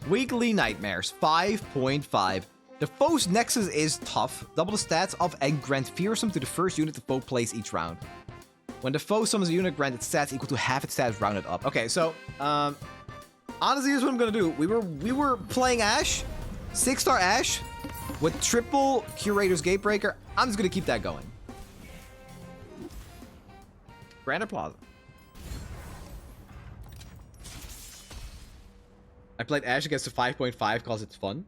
Weekly Nightmares, 5.5. The foe's nexus is tough. Double the stats of and grant fearsome to the first unit the foe plays each round. When the foe summons a unit, grant its stats equal to half its stats rounded up. Okay, so honestly, here's what I'm gonna do. We were playing Ashe, 6-star Ashe, with triple Curator's Gatebreaker. I'm just gonna keep that going. Grand Plaza. I played Ashe against a 5.5 because it's fun.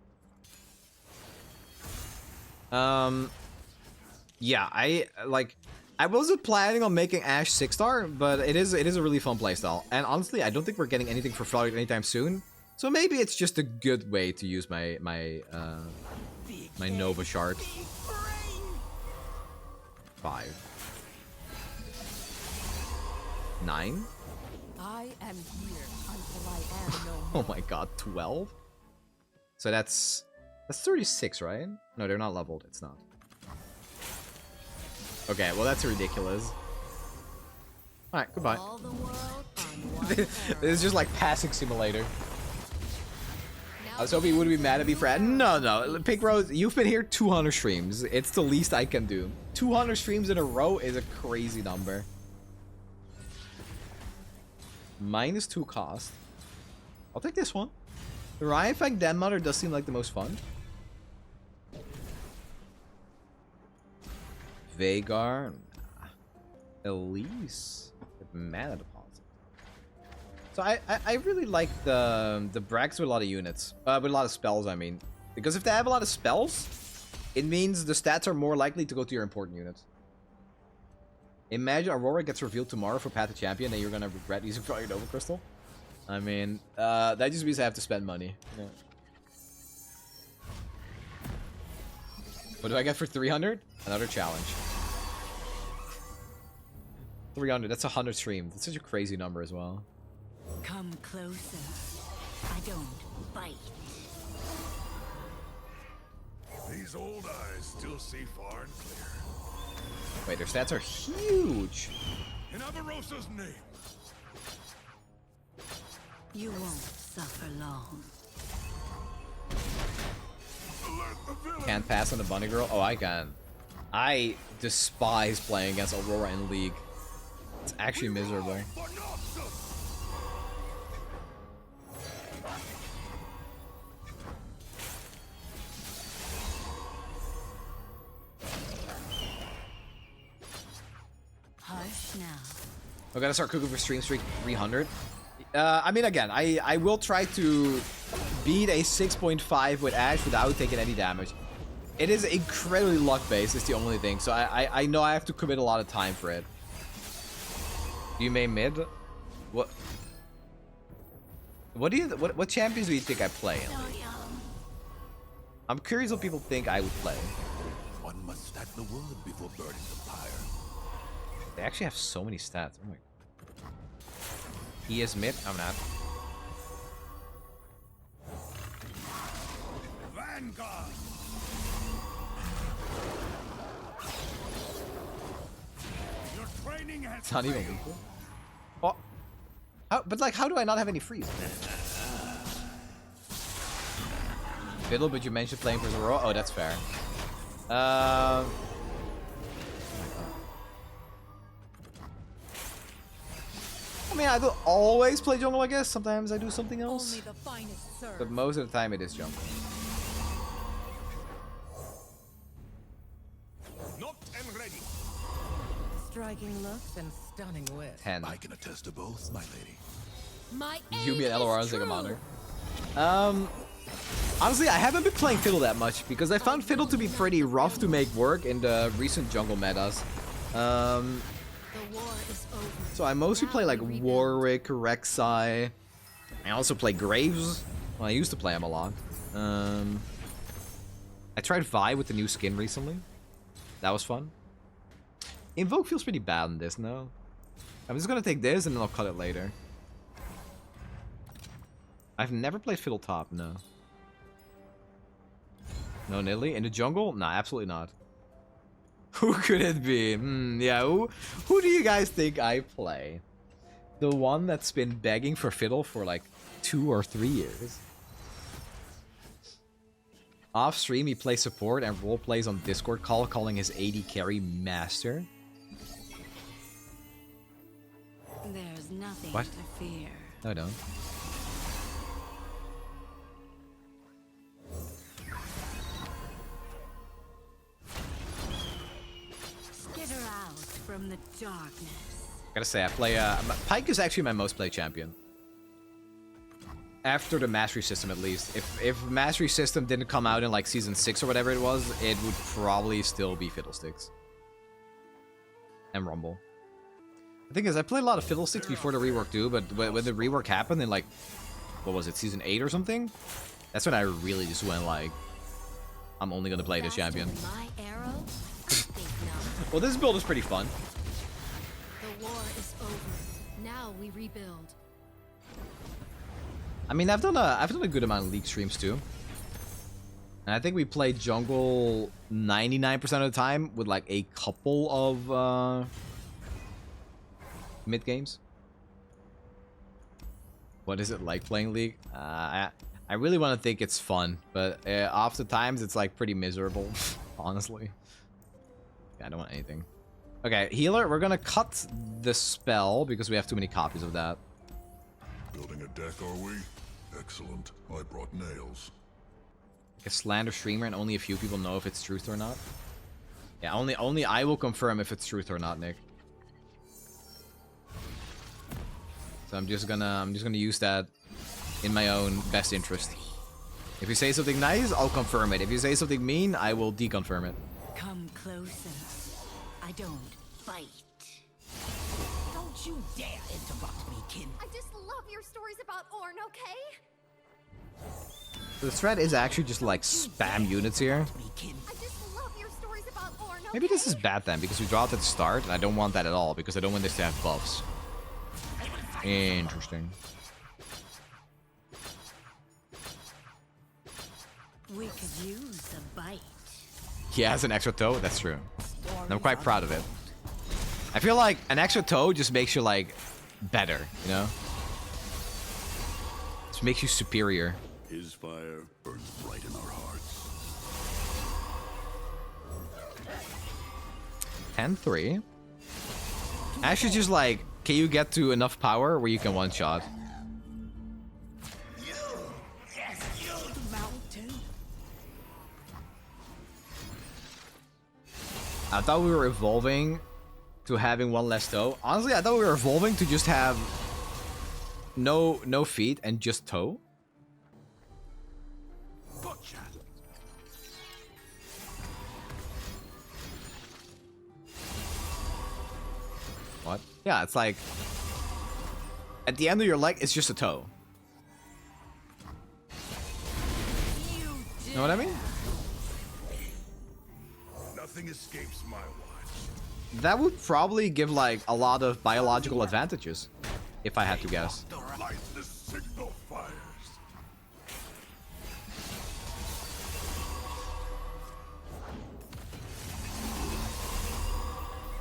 Yeah, I wasn't planning on making Ashe 6-star, but it is a really fun playstyle. And honestly, I don't think we're getting anything for free anytime soon. So maybe it's just a good way to use my Nova shard. 5. 9. I am here until I am no more. Oh my god, 12? So that's 36, right? No, they're not leveled. It's not. Okay, well that's ridiculous. Alright, goodbye. This is just like passing simulator. I was hoping you wouldn't be mad at me for No, Pink Rose, you've been here 200 streams. It's the least I can do. 200 streams in a row is a crazy number. -2 cost. I'll take this one. The Ryan Fang Den Mother does seem like the most fun. Vagar. Elise. Mana deposit. So I really like the Brax with a lot of units. With a lot of spells, I mean. Because if they have a lot of spells, it means the stats are more likely to go to your important units. Imagine Aurora gets revealed tomorrow for Path to Champion, and you're gonna regret using Fire Nova Crystal. I mean, that just means I have to spend money. Yeah. What do I get for 300? Another challenge. 300, that's 100 streams. That's such a crazy number as well. Come closer. I don't bite. These old eyes still see far and clear. Wait, their stats are huge. In Avarosa's name. You won't suffer long. Can't pass on the bunny girl? Oh, I can. I despise playing against Aurora in League. It's actually miserable. Hush now. We're gonna start cooking for stream streak 300. I mean, again, I will try to beat a 6.5 with Ashe without taking any damage. It is incredibly luck-based, it's the only thing, so I know I have to commit a lot of time for it. You may mid? What champions do you think I play in League? I'm curious what people think I would play. One must stack the wood before burning the pyre. They actually have so many stats. Oh my. He is mid. I'm not. Vanguard. Your training has It's not even equal. Oh. But like, how do I not have any freeze? Fiddle, but you mentioned playing for Zoro. Oh, that's fair. I mean, I don't always play jungle, I guess. Sometimes I do something else. Only the finest serve. But most of the time it is jungle. knocked and ready. Striking looks and stunning wit. 10. I can attest to both, my lady. My Yumi and aim LOR is on true. Monster. Honestly, I haven't been playing Fiddle that much because I found Fiddle to be pretty rough to make work in the recent jungle metas. The war is over. So I mostly play like Warwick, Rek'Sai. I also play Graves. Well, I used to play him a lot. I tried Vi with the new skin recently. That was fun. Invoke feels pretty bad in this, no? I'm just gonna take this and then I'll cut it later. I've never played Fiddle top, no. No Nilly? In the jungle? Nah, absolutely not. Who could it be? Yeah, who do you guys think I play? The one that's been begging for Fiddle for like 2 or 3 years. Off stream, he plays support and role plays on Discord call, calling his AD carry master. There's nothing What? to fear. No, I don't. Skitter out from the darkness. Gotta say, I play. Pyke is actually my most played champion. After the mastery system, at least. If mastery system didn't come out in like season 6 or whatever it was, it would probably still be Fiddlesticks. And Rumble. The thing is, I played a lot of Fiddlesticks before the rework too, but when the rework happened in like, what was it, season 8 or something? That's when I really just went like, I'm only gonna play this champion. My arrow? Think not. Well, this build is pretty fun. The war is over. Now we rebuild. I mean, I've done a good amount of League streams too. And I think we played jungle 99% of the time with like a couple of mid games. What is it like playing League? I really want to think it's fun, but oftentimes it's like pretty miserable, honestly. Yeah, I don't want anything. Okay, healer, we're gonna cut the spell because we have too many copies of that. Building a deck, are we? Excellent. I brought nails. A slander streamer and only a few people know if it's truth or not. Yeah, only I will confirm if it's truth or not, Nick. So I'm just gonna use that in my own best interest. If you say something nice, I'll confirm it. If you say something mean, I will deconfirm it. Come closer. I don't fight. Don't you dare interrupt me, kin. I just love your stories about Ornn, okay? The threat is actually just like spam units here. Me, kin. I just love your stories about Ornn, okay? Maybe this is bad then, because we draw it at the start, and I don't want that at all, because I don't want this to have buffs. Interesting. We could use a bite. He has an extra toe, that's true. And I'm quite proud of it. I feel like an extra toe just makes you like better, you know? Just makes you superior. His fire burns bright in our hearts. 10-3. Ashe is just like, can you get to enough power where you can one-shot? I thought we were evolving to having one less toe. Honestly, I thought we were evolving to just have no feet and just toe. Gotcha. What? Yeah, it's like at the end of your leg, it's just a toe. You know what I mean? Nothing escapes my watch. That would probably give like a lot of biological advantages, if I had to guess. Light the signal fires.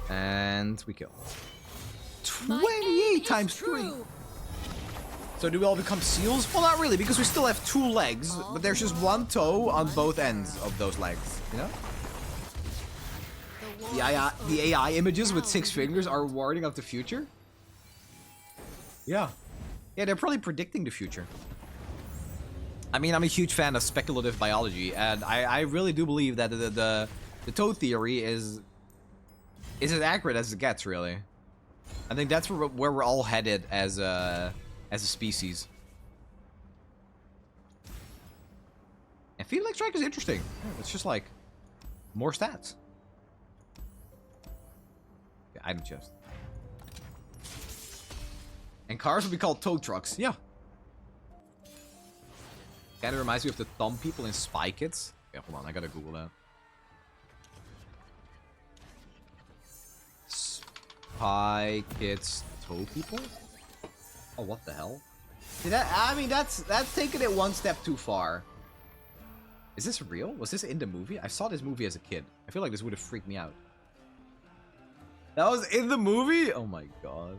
And we kill. My 28 aim times is 3. true. So do we all become seals? Well, not really, because we still have 2 legs, but there's just 1 toe on both ends of those legs, you know? The AI images with 6 fingers are warning of the future? Yeah. Yeah, they're probably predicting the future. I mean, I'm a huge fan of speculative biology, and I really do believe that the toe theory is as accurate as it gets, really. I think that's where we're all headed as a species. And Field Like Strike is interesting. It's just like more stats. Yeah, item chest. And cars will be called tow trucks. Yeah. Kind of reminds me of the thumb people in Spy Kids. Yeah, hold on, I gotta Google that. Spy Kids tow people? Oh, what the hell? See that? I mean, that's taking it one step too far. Is this real? Was this in the movie? I saw this movie as a kid. I feel like this would have freaked me out. That was in the movie? Oh my god.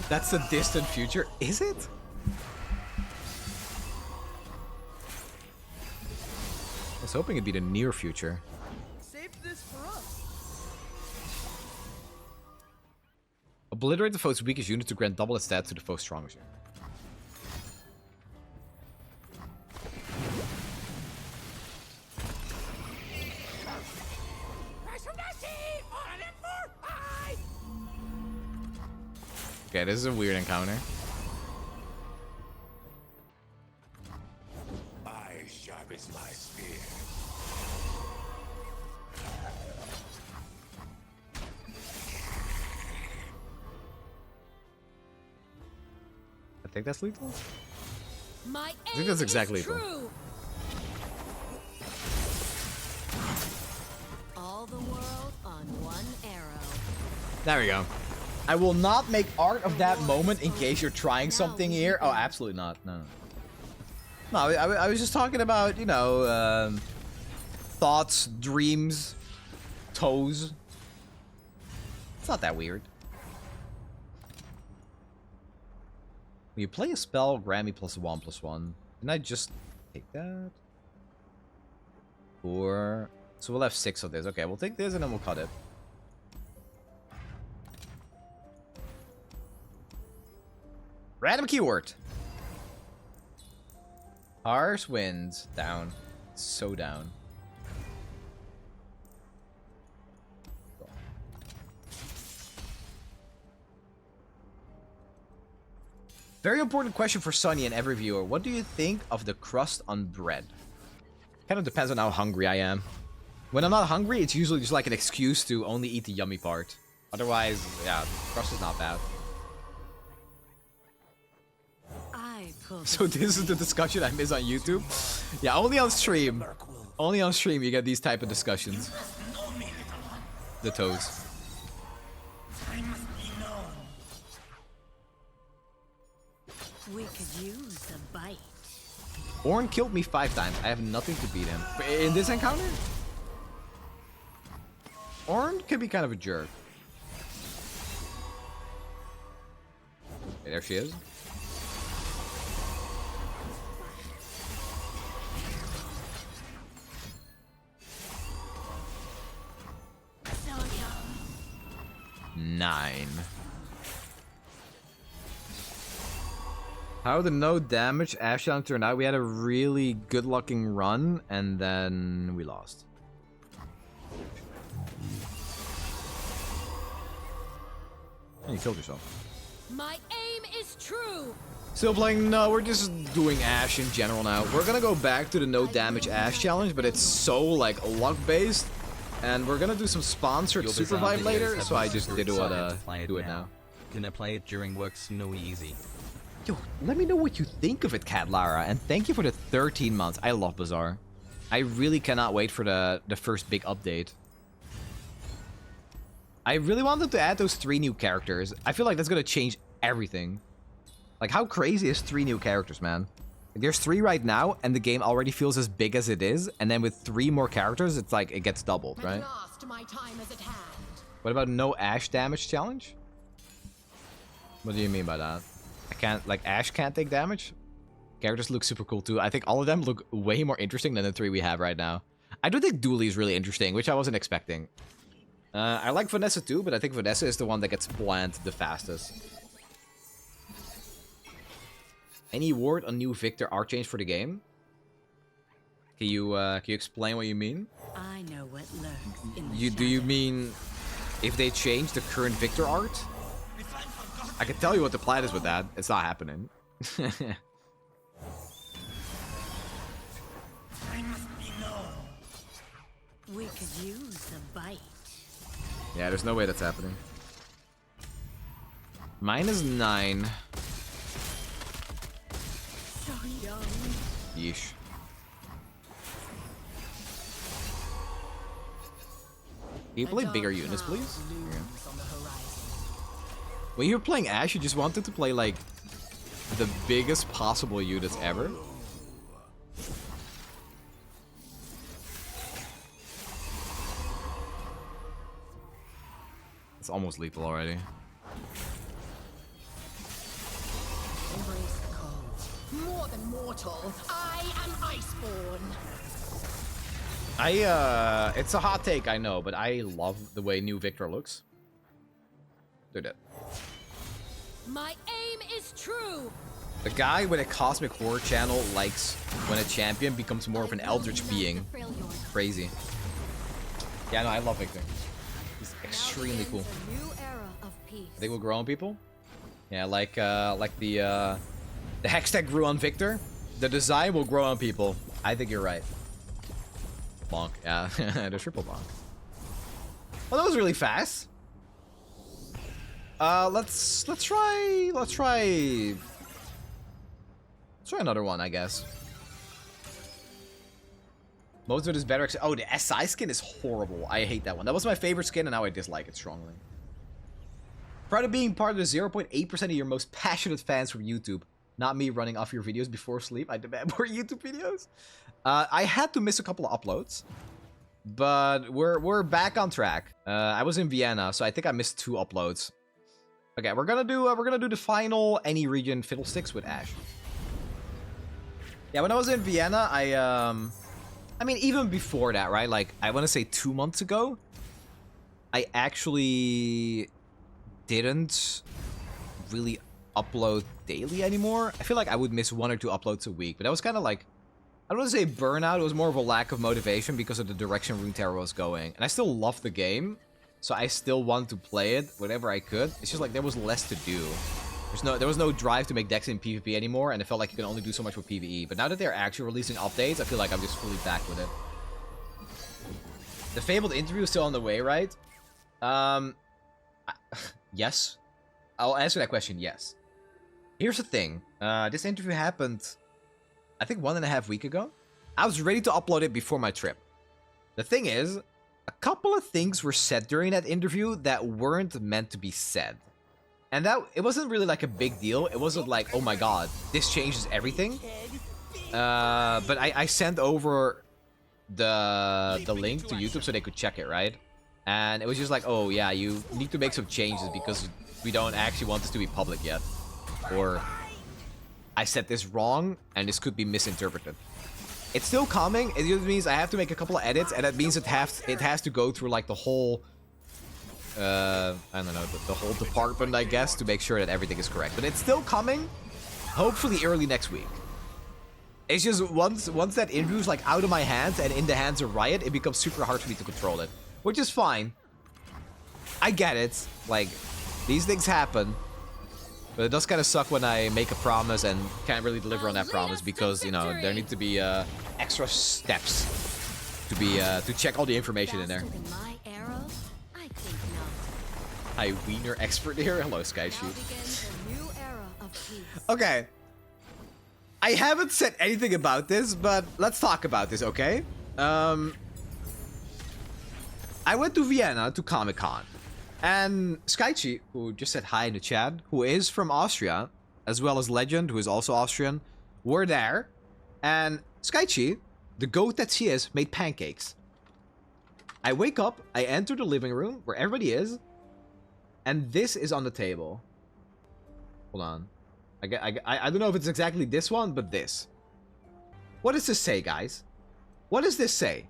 That's the distant future. Is it? I was hoping it'd be the near future. Save this for us. Obliterate the foe's weakest unit to grant double its stats to the foe's strongest unit. Okay, this is a weird encounter. I sharpen my spear. I think that's lethal. My I think that's exactly aim is true. All the world on one arrow. There we go. I will not make art of that moment in case you're trying something here. Oh, absolutely not. No. No, I was just talking about, you know, thoughts, dreams, toes. It's not that weird. When you play a spell, grant me +1/+1. Didn't I just take that? 4. So we'll have 6 of this. Okay, we'll take this and then we'll cut it. Random keyword. Harsh winds. Down. So down. Very important question for Sunny and every viewer. What do you think of the crust on bread? Kind of depends on how hungry I am. When I'm not hungry, it's usually just like an excuse to only eat the yummy part. Otherwise, yeah, the crust is not bad. So this is the discussion I miss on YouTube? Yeah, only on stream. Only on stream you get these type of discussions. The toes. We could use a bite. Ornn killed me 5 times. I have nothing to beat him. In this encounter? Ornn can be kind of a jerk. Okay, there she is. Nine. How the no damage Ashe turned out? We had a really good looking run and then we lost. And you killed yourself. My aim is true. Still playing? No, we're just doing Ashe in general now. We're gonna go back to the no damage Ashe challenge, but it's so like luck based. And we're gonna do some sponsored super vibe later, so I just did do it now. Gonna play it during work Snnuy easy. Yo, let me know what you think of it, Cat Lara, and thank you for the 13 months. I love Bazaar. I really cannot wait for the first big update. I really wanted to add those 3 new characters. I feel like that's gonna change everything. Like, how crazy is 3 new characters, man? Like, there's 3 right now, and the game already feels as big as it is, and then with 3 more characters, it's like, it gets doubled, right? My time is at hand. What about no Ashe damage challenge? What do you mean by that? I can't, like, Ashe can't take damage? Characters look super cool too. I think all of them look way more interesting than the 3 we have right now. I do think Dooley is really interesting, which I wasn't expecting. I like Vanessa too, but I think Vanessa is the one that gets bland the fastest. Any word on new Viktor art change for the game? Can you explain what you mean? I know what lurks in the Do you mean if they change the current Viktor art? I can tell you what the plan is with that. It's not happening. We could use a bite. Yeah, there's no way that's happening. -9. So young. Yeesh. Can you play bigger units, please? Yeah. When you're playing Ashe, you just wanted to play, like, the biggest possible units ever. It's almost lethal already. more than mortal. I am Iceborn. It's a hot take, I know, but I love the way new Viktor looks. Dude, My aim is true. the guy with a cosmic horror channel likes when a champion becomes more of an eldritch being. Crazy. Yeah, no, I love Viktor. He's extremely cool. A new era of peace. I think we'll grow on people. Yeah, like the hex that grew on Viktor. The design will grow on people. I think you're right. Bonk, yeah, the triple bonk. Well, that was really fast. Let's try another one, I guess. Most of it is better. Oh, the SI skin is horrible. I hate that one. That was my favorite skin, and now I dislike it strongly. Proud of being part of the 0.8% of your most passionate fans from YouTube. Not me running off your videos before sleep. I demand more YouTube videos. I had to miss a couple of uploads, but we're back on track. I was in Vienna, so I think I missed 2 uploads. Okay, we're gonna do the final any region fiddlesticks with Ashe. Yeah, when I was in Vienna, I mean, even before that, right? Like, I want to say 2 months ago, I actually didn't really upload daily anymore. I feel like I would miss 1 or 2 uploads a week, but that was kind of like, I don't want to say burnout. It was more of a lack of motivation because of the direction Runeterra was going. And I still love the game, so I still want to play it whenever I could. It's just like there was less to do. There was no drive to make decks in PvP anymore, and it felt like you can only do so much with PvE. But now that they're actually releasing updates, I feel like I'm just fully back with it. The fabled interview is still on the way, right? Yes. I'll answer that question, yes. Here's the thing. This interview happened, I think 1.5 weeks ago. I was ready to upload it before my trip. The thing is, a couple of things were said during that interview that weren't meant to be said. And that, it wasn't really like a big deal. It wasn't like, oh my god, this changes everything. But I sent over the link to YouTube so they could check it, right? And it was just like, oh yeah, you need to make some changes because we don't actually want this to be public yet. Or I said this wrong and this could be misinterpreted. It's still coming. It just means I have to make a couple of edits, and that means it has to go through like the whole I don't know, the whole department, I guess, to make sure that everything is correct. But it's still coming, hopefully early next week. It's just once that interview's like out of my hands and in the hands of Riot, it becomes super hard for me to control it, which is fine. I get it. Like, these things happen. But it does kind of suck when I make a promise and can't really deliver on that promise because, you know, there need to be extra steps to check all the information in there. Hi, Wiener expert here. Hello, Skyshoot. Okay. I haven't said anything about this, but let's talk about this, okay? I went to Vienna to Comic-Con. And Skychi, who just said hi in the chat, who is from Austria, as well as Legend, who is also Austrian, were there. And Skychi, the goat that she is, made pancakes. I wake up, I enter the living room where everybody is, and this is on the table. Hold on. I don't know if it's exactly this one, but this. What does this say, guys? What does this say?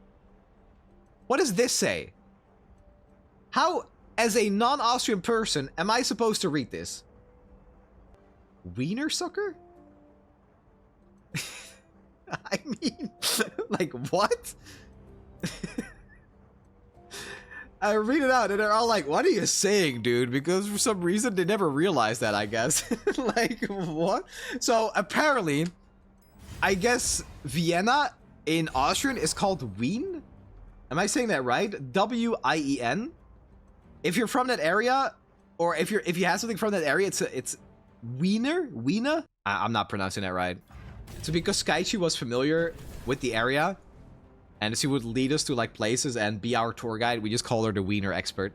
What does this say? How, as a non-Austrian person, am I supposed to read this? Wiener sucker? I mean, like, what? I read it out and they're all like, what are you saying, dude? Because for some reason, they never realized that, I guess. Like, what? So, apparently, I guess Vienna in Austrian is called Wien? Am I saying that right? W-I-E-N? If you're from that area, or if you have something from that area, it's Wiener? Wiener? I'm not pronouncing that right. So because Skychi was familiar with the area, and she would lead us to like places and be our tour guide, we just call her the Wiener expert.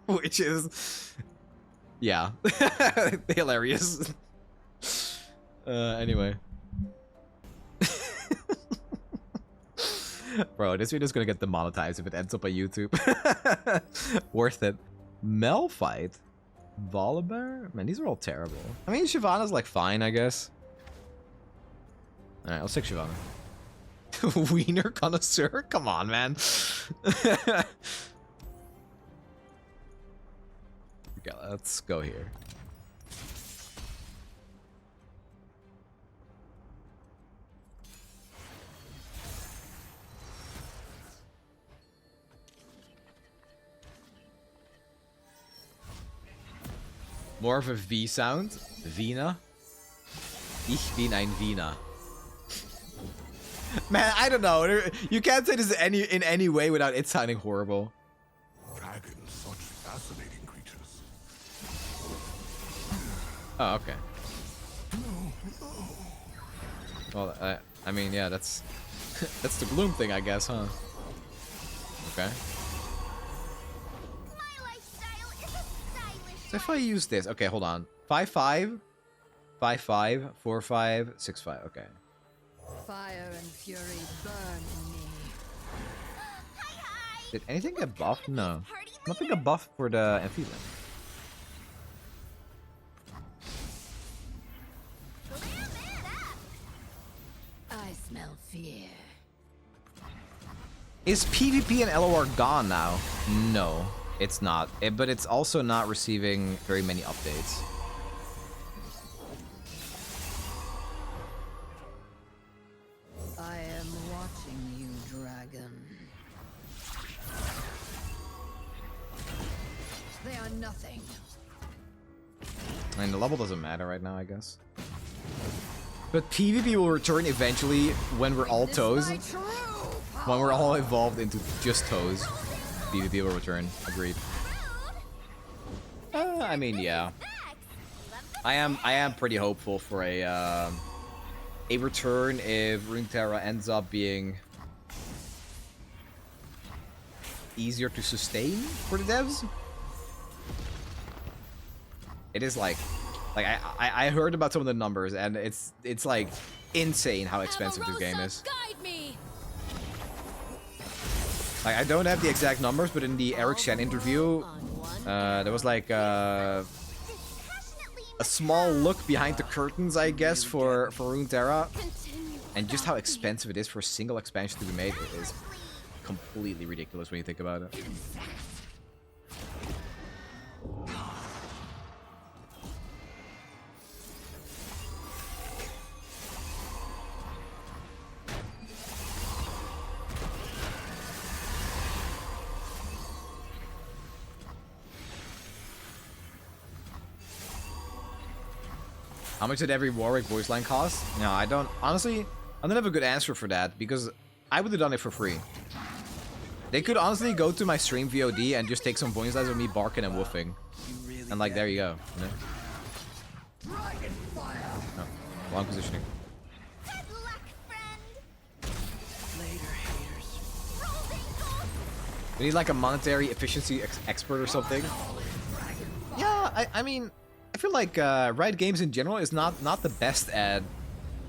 Which is... yeah. Hilarious. Anyway. Bro, this video's gonna get demonetized if it ends up on YouTube. Worth it. Melfight? Volibear? Man, these are all terrible. I mean, Shyvana's like fine, I guess. Alright, let's take Shyvana. Wiener connoisseur? Come on, man. Okay, let's go here. More of a V sound. Wiener. Ich bin ein Wiener. Man, I don't know. You can't say this in any way without it sounding horrible. Dragons, such fascinating creatures. Oh, okay. Well, I mean, yeah, that's that's the gloom thing, I guess, huh? Okay. My lifestyle is a stylish So if I use this, okay, hold on. 5-5, 5-5, 4-5, 6-5. Okay. Fire and fury burn in me. Hi. Did anything get buffed? No. Party Nothing got buffed for the amphibian. Glam it up. I smell fear. Is PvP and LOR gone now? No, it's not. But it's also not receiving very many updates. I am watching you, dragon. They are nothing. I mean, the level doesn't matter right now, I guess. But PvP will return eventually when we're all toes. When we're all evolved into just toes. PvP will return. Agreed. I mean, yeah. I am pretty hopeful for a return if Runeterra ends up being easier to sustain for the devs. It is like I heard about some of the numbers and it's like insane how expensive this game is. Guide me. Like, I don't have the exact numbers, but in the Eric Shen interview, there was like a small look behind the curtains, I guess, for Runeterra, and just how expensive it is for a single expansion to be made is completely ridiculous when you think about it. How much did every Warwick voice line cost? No, I don't. Honestly, I don't have a good answer for that because I would have done it for free. They could honestly go to my stream VOD and just take some voice lines of me barking and woofing. And like, there you go. You know? No, wrong positioning. Good luck, friend. Later, haters. Rolling gold. We need like a monetary efficiency expert or something. Yeah, I mean, I feel like Riot Games in general is not the best at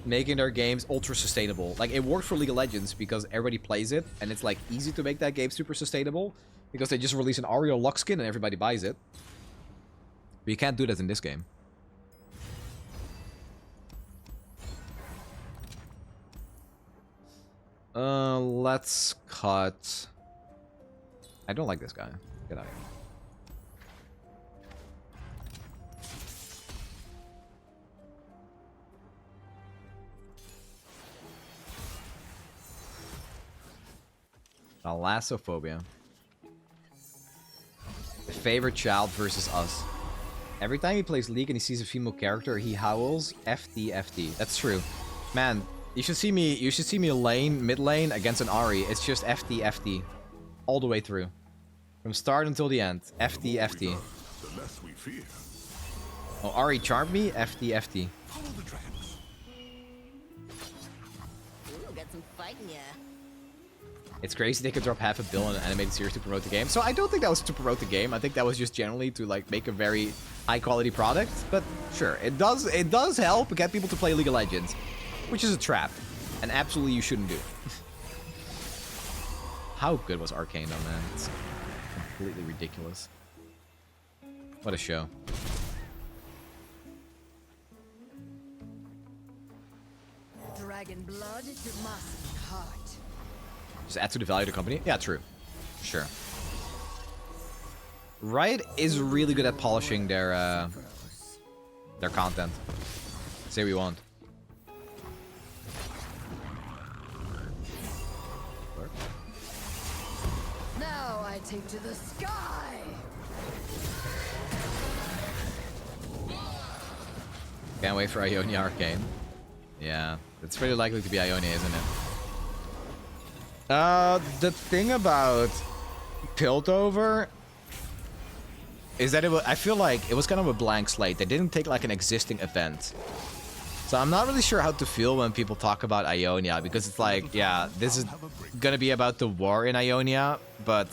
making their games ultra sustainable. Like, it worked for League of Legends because everybody plays it, and it's like easy to make that game super sustainable because they just release an Ario lock skin and everybody buys it. But you can't do that in this game. Let's cut. I don't like this guy. Get out of here. Thalassophobia. The favorite child versus us. Every time he plays League and he sees a female character, he howls FD FD. That's true. Man, you should see me lane, mid lane against an Ahri. It's just FD FD. All the way through. From start until the end. FD FD. The less we fear. Oh, Ahri charmed me? FD FD. Follow the dragons. Ooh, got some fighting, yeah. It's crazy they could drop $500 million on an animated series to promote the game. So I don't think that was to promote the game. I think that was just generally to like make a very high quality product. But sure, it does help get people to play League of Legends, which is a trap, and absolutely you shouldn't do. How good was Arcane though, man? It's completely ridiculous. What a show. dragon blood to Moss's heart. Just add to the value of the company? Yeah, true. Sure. Riot is really good at polishing their content. Say we want. Now I take to the sky. Can't wait for Ionia Arcane. Yeah, it's pretty likely to be Ionia, isn't it? The thing about Piltover is that I feel like it was kind of a blank slate. They didn't take like an existing event. So I'm not really sure how to feel when people talk about Ionia, because it's like, yeah, this is gonna be about the war in Ionia, but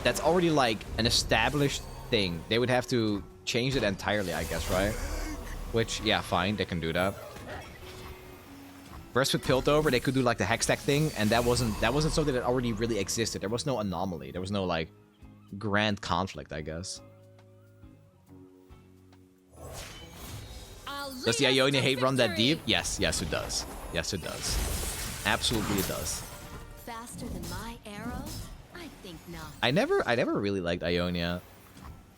that's already like an established thing. They would have to change it entirely, I guess, right? Which, yeah, fine, they can do that. Whereas with Piltover, they could do like the Hextech thing, and that wasn't something that already really existed. There was no anomaly. There was no like grand conflict, I guess. Does the Ionia hate run that deep? Yes, yes it does. Yes it does. Absolutely it does. Faster than my arrow? I think not. I never really liked Ionia.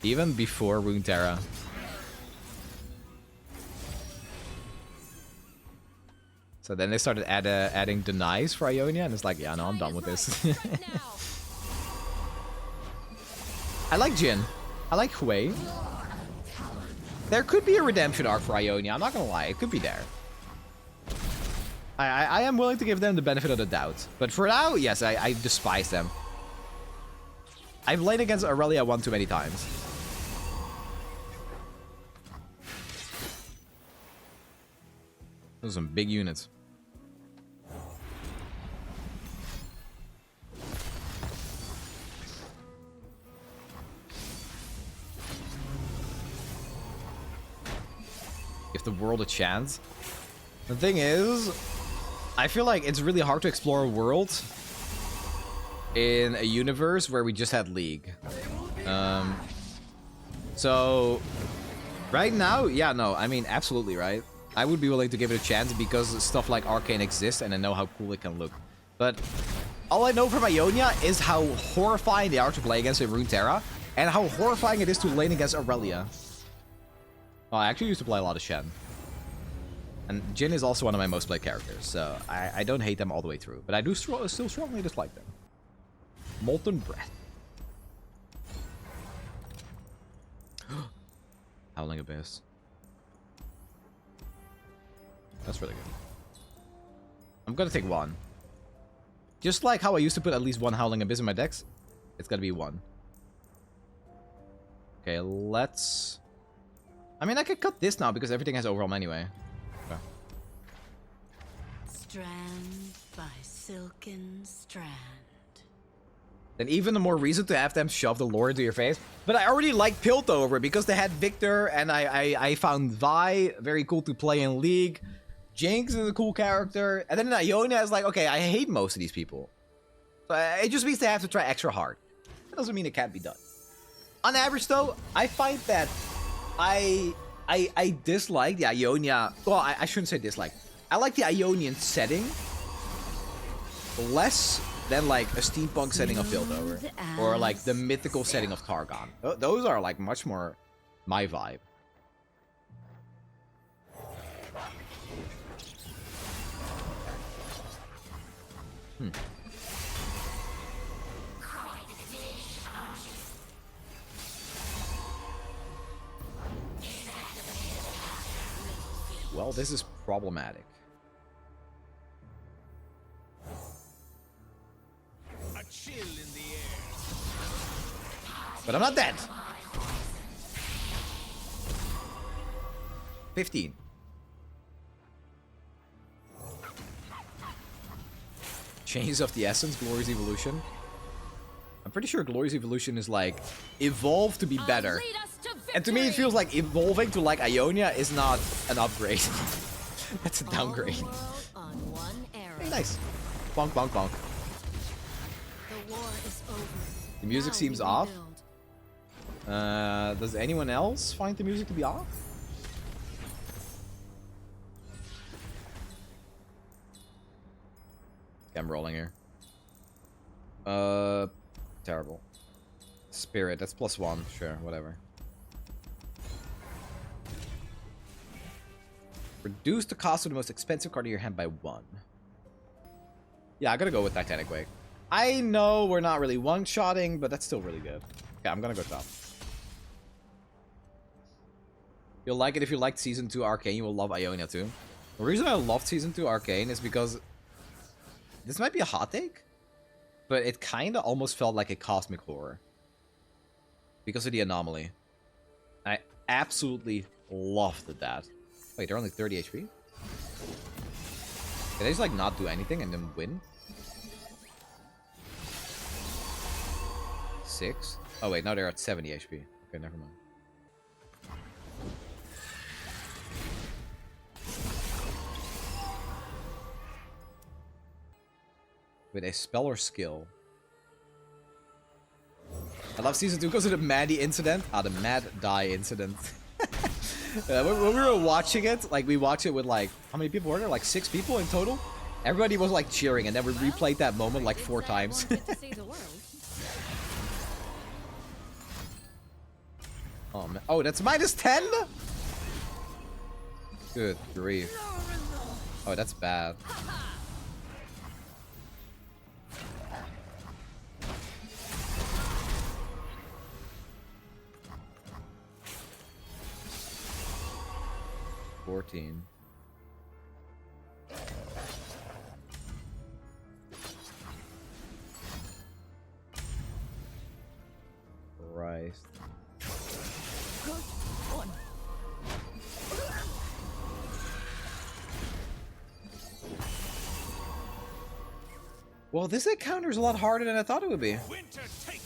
Even before Runeterra. So then they started adding denies for Ionia, and it's like, yeah, no, I'm done with this. I like Jin. I like Hui. There could be a redemption arc for Ionia, I'm not gonna lie, it could be there. I am willing to give them the benefit of the doubt. But for now, yes, I despise them. I've laid against Aurelia one too many times. Those are some big units. Give the world a chance. The thing is, I feel like it's really hard to explore a world in a universe where we just had League. So right now, yeah, no, I mean, absolutely right. I would be willing to give it a chance because stuff like Arcane exists and I know how cool it can look. But all I know from Ionia is how horrifying they are to play against in Runeterra and how horrifying it is to lane against Aurelia. Oh, I actually used to play a lot of Shen. And Jin is also one of my most played characters, so I don't hate them all the way through. But I do still strongly dislike them. Molten Breath. Howling Abyss. That's really good. I'm gonna take one. Just like how I used to put at least one Howling Abyss in my decks, it's gonna be one. Okay, let's... I mean, I could cut this now because everything has overwhelm anyway. Okay. Strand by silken strand. Then even the more reason to have them shove the lore into your face. But I already liked Piltover because they had Viktor, and I found Vi very cool to play in League. Jinx is a cool character. And then Ionia is like, okay, I hate most of these people. So it just means they have to try extra hard. That doesn't mean it can't be done. On average, though, I find that I dislike the Ionia. Well, I shouldn't say dislike. I like the Ionian setting less than like a steampunk setting of Piltover or like the mythical setting of Targon. Those are like much more my vibe. Well, this is problematic. A chill in the air. But I'm not dead. 15. Chains of the Essence, Glorious Evolution. I'm pretty sure Glorious Evolution is like evolve to be better. And to me, it feels like evolving to like Ionia is not an upgrade. That's a downgrade. Hey, nice. Bonk, bonk, bonk. The war is over. The music Now seems we off. rebuild. Does anyone else find the music to be off? I'm rolling here. Terrible. Spirit, that's +1. Sure, whatever. Reduce the cost of the most expensive card in your hand by 1. Yeah, I gotta go with Titanic Wake. I know we're not really one-shotting, but that's still really good. Okay, I'm gonna go top. You'll like it if you liked Season 2 Arcane. You will love Ionia too. The reason I loved Season 2 Arcane is because... This might be a hot take, but it kinda almost felt like a cosmic horror. Because of the anomaly. I absolutely loved that. Wait, they're only 30 HP? Did they just like not do anything and then win? 6? Oh wait, no, they're at 70 HP. Okay, never mind. With a spell or skill. I love Season 2 because of the Maddie incident. Ah, the Mad Die incident. When we were watching it, like, we watched it with, like, how many people were there? Like, 6 people in total? Everybody was, like, cheering, and then we replayed that moment, like, 4 times. Oh, man. Oh, that's -10? Good grief. Oh, that's bad. $14. Christ. Good one. Well, this encounter is a lot harder than I thought it would be. Winter, take it.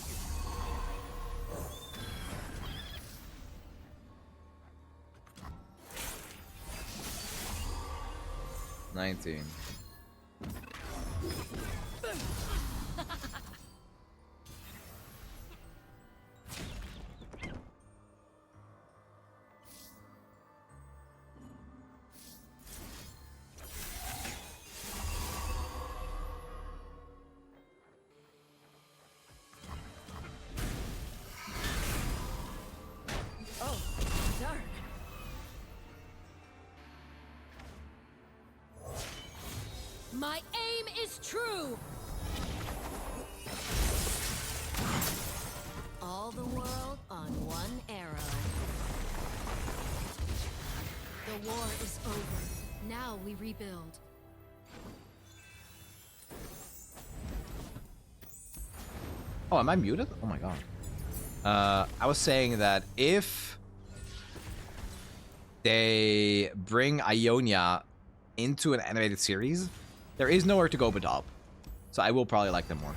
19. Oh, dark. My aim is true. All the world on one arrow. The war is over. Now we rebuild. Oh, am I muted? Oh my god. I was saying that if they bring Ionia into an animated series, there is nowhere to go but up. So I will probably like them more.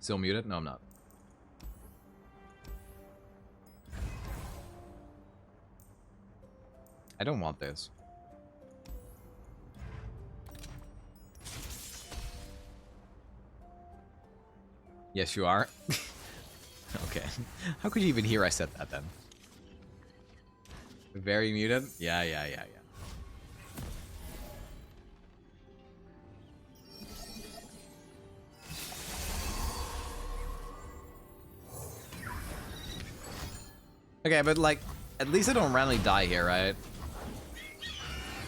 Still muted? No, I'm not. I don't want this. Yes, you are. Okay. How could you even hear I said that then? Very muted? Yeah. Okay, but like, at least I don't randomly die here, right?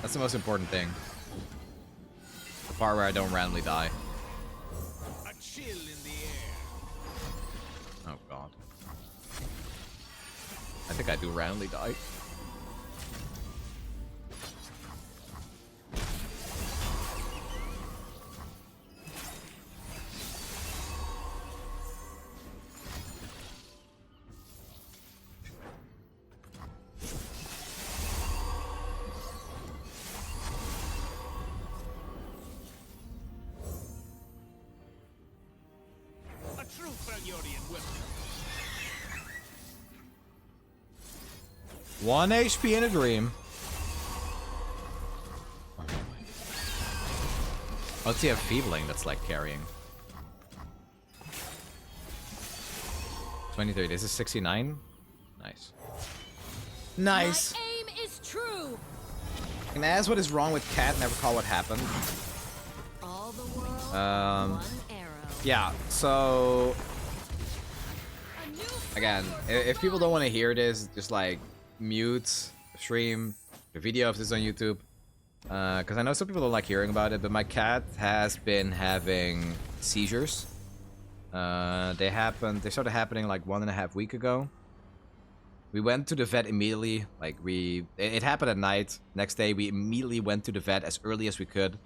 That's the most important thing. The part where I don't randomly die. A chill in the air. Oh god. I think I do randomly die. A true Valyorian weapon. 1 HP in a dream. Oh, it's the Enfeebling that's like carrying. 23. This is 69. Nice. Nice. My aim is true. Can I ask what is wrong with Cat? Never call what happened. One arrow. Yeah, so A new again, if people don't want to hear this, just like mute the stream, the video if this is on YouTube. Because I know some people don't like hearing about it, but my cat has been having seizures. They started happening like 1.5 weeks ago. We went to the vet immediately. Like it happened at night. Next day, we immediately went to the vet as early as we could.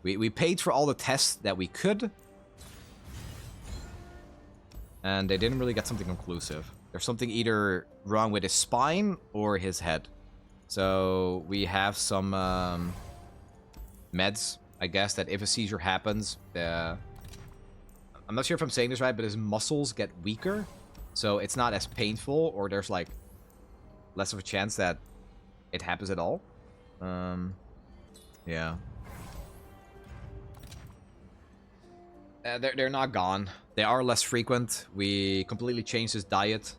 We paid for all the tests that we could. And they didn't really get something conclusive. There's something either wrong with his spine or his head. So we have some meds, I guess, that if a seizure happens, I'm not sure if I'm saying this right, but his muscles get weaker. So it's not as painful, or there's like less of a chance that it happens at all. Yeah. They're not gone. They are less frequent. We completely changed his diet.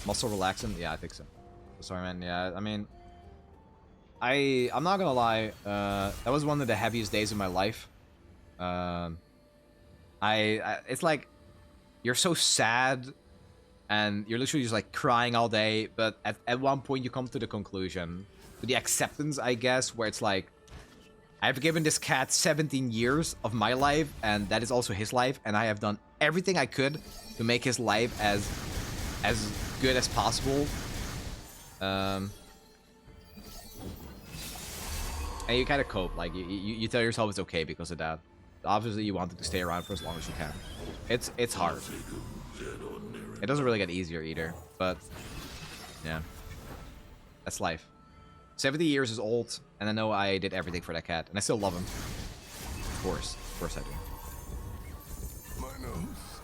Muscle relaxant? Yeah, I think so. Sorry, man. Yeah, I mean, I'm not gonna lie. That was one of the heaviest days of my life. It's like you're so sad, and you're literally just like crying all day. But at one point, you come to the conclusion, to the acceptance, I guess, where it's like, I've given this cat 17 years of my life, and that is also his life, and I have done everything I could to make his life as good as possible. And you kind of cope, like you tell yourself it's okay because of that. Obviously, you wanted to stay around for as long as you can. It's hard. It doesn't really get easier either, but yeah, that's life. 70 years is old, and I know I did everything for that cat, and I still love him. Of course I do. My nose.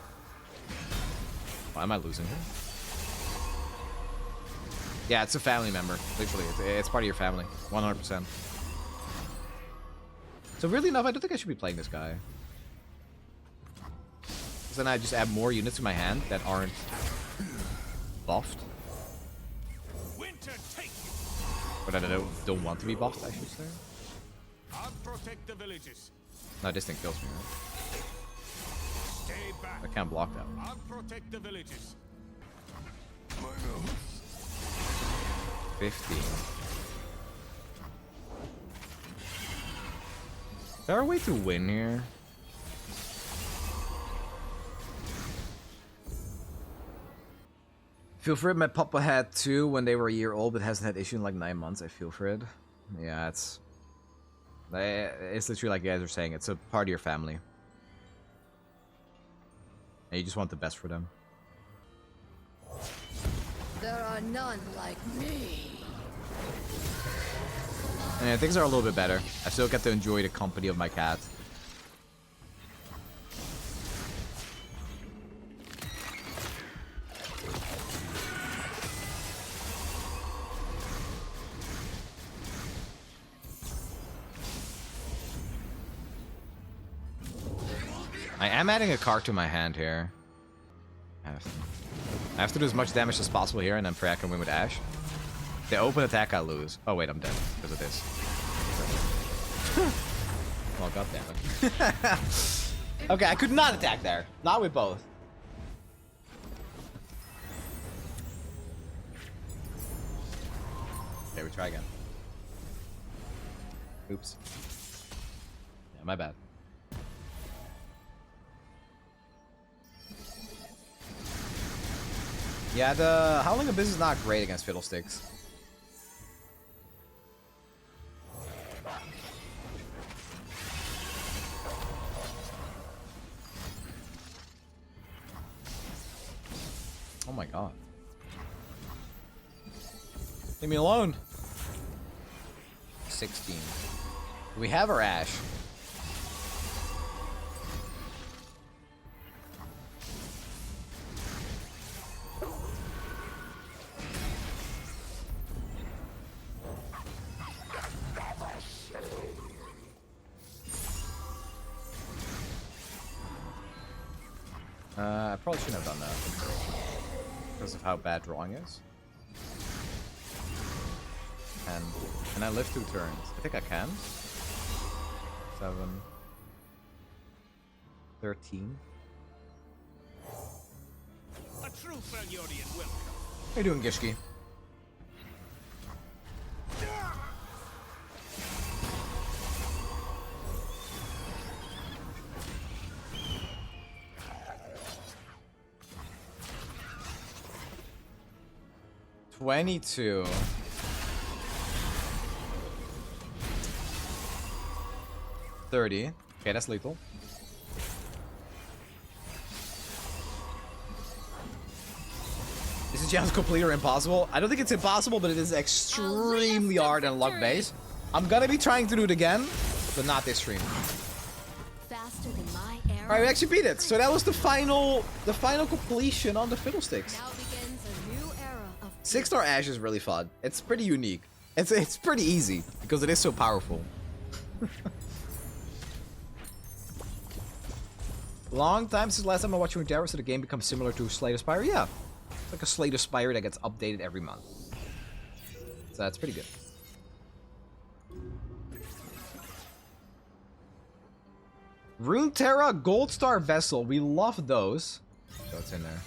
Why am I losing here? Yeah, it's a family member. Literally, it's part of your family. 100%. So weirdly enough, I don't think I should be playing this guy. Because then I just add more units to my hand that aren't buffed. Winter, take you. But I don't want to be buffed, I should say. I'll protect the villages. No, this thing kills me, right? Stay back. I can't block that. I'll protect the villages. My nose. 15. Is there a way to win here? Feel for it. My papa had 2 when they were a year old, but hasn't had issue in like 9 months. I feel for it. Yeah, it's literally like you guys are saying. It's a part of your family, and you just want the best for them. There are none like me. Yeah, things are a little bit better. I still get to enjoy the company of my cat. I am adding a card to my hand here. I have to do as much damage as possible here, and then pray I can win with Ashe. The open attack, I lose. Oh wait, I'm dead because of this. Oh god damn it. Okay, I could not attack there. Not with both. Okay, we try again. Oops. Yeah, my bad. Yeah, the Howling Abyss is not great against Fiddlesticks. Oh my god. Leave me alone. 16. We have our Ashe. I probably shouldn't have done that because of how bad drawing is. And can I live 2 turns? I think I can. 7, 13. A true Freljordian welcome. How you doing, Gishki? $22. 30. Okay, that's lethal. Is the challenge complete or impossible? I don't think it's impossible, but it is extremely hard and luck based. I'm gonna be trying to do it again, but not this stream. Faster than my arrow. Alright, we actually beat it. So that was the final completion on the Fiddlesticks. Now begins a new era of 6-star Ashe is really fun. It's pretty unique. It's pretty easy because it is so powerful. Long time since last time I watched Runeterra, so the game becomes similar to Slay the Spire. Yeah, it's like a Slay the Spire that gets updated every month. So that's pretty good. Runeterra Gold Star Vessel. We love those. So what's in there?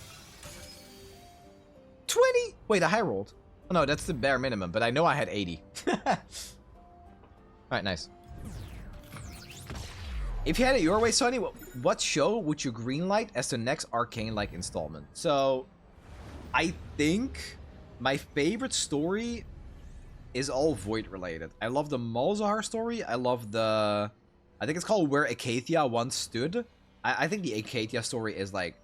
20. Wait, I high rolled. Oh no, that's the bare minimum. But I know I had 80. All right, nice. If you had it your way, Sonny, what show would you greenlight as the next Arcane-like installment? So, I think my favorite story is all Void-related. I love the Malzahar story. I love the... I think it's called Where Acacia Once Stood. I think the Acacia story is, like,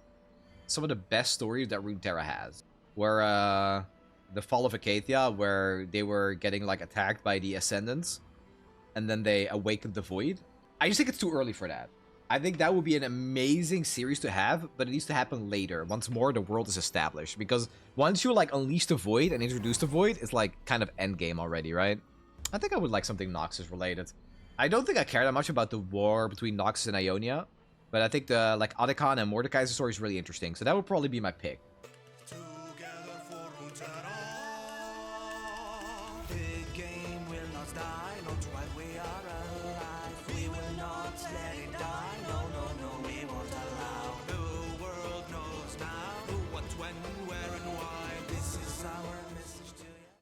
some of the best stories that Runeterra has. Where, the Fall of Acacia, where they were getting, like, attacked by the Ascendants. And then they awakened the Void. I just think it's too early for that. I think that would be an amazing series to have, but it needs to happen later, once more the world is established. Because once you, like, unleash the Void and introduce the Void, it's, like, kind of endgame already, right? I think I would like something Noxus related. I don't think I care that much about the war between Noxus and Ionia, but I think the, like, Otacon and Mordekaiser story is really interesting, so that would probably be my pick. Together for Runeterra. Big game will not die, not while we are alive. We will not let it die, no, no, no, we won't allow. The world knows now who, what, when, where, and why. This is our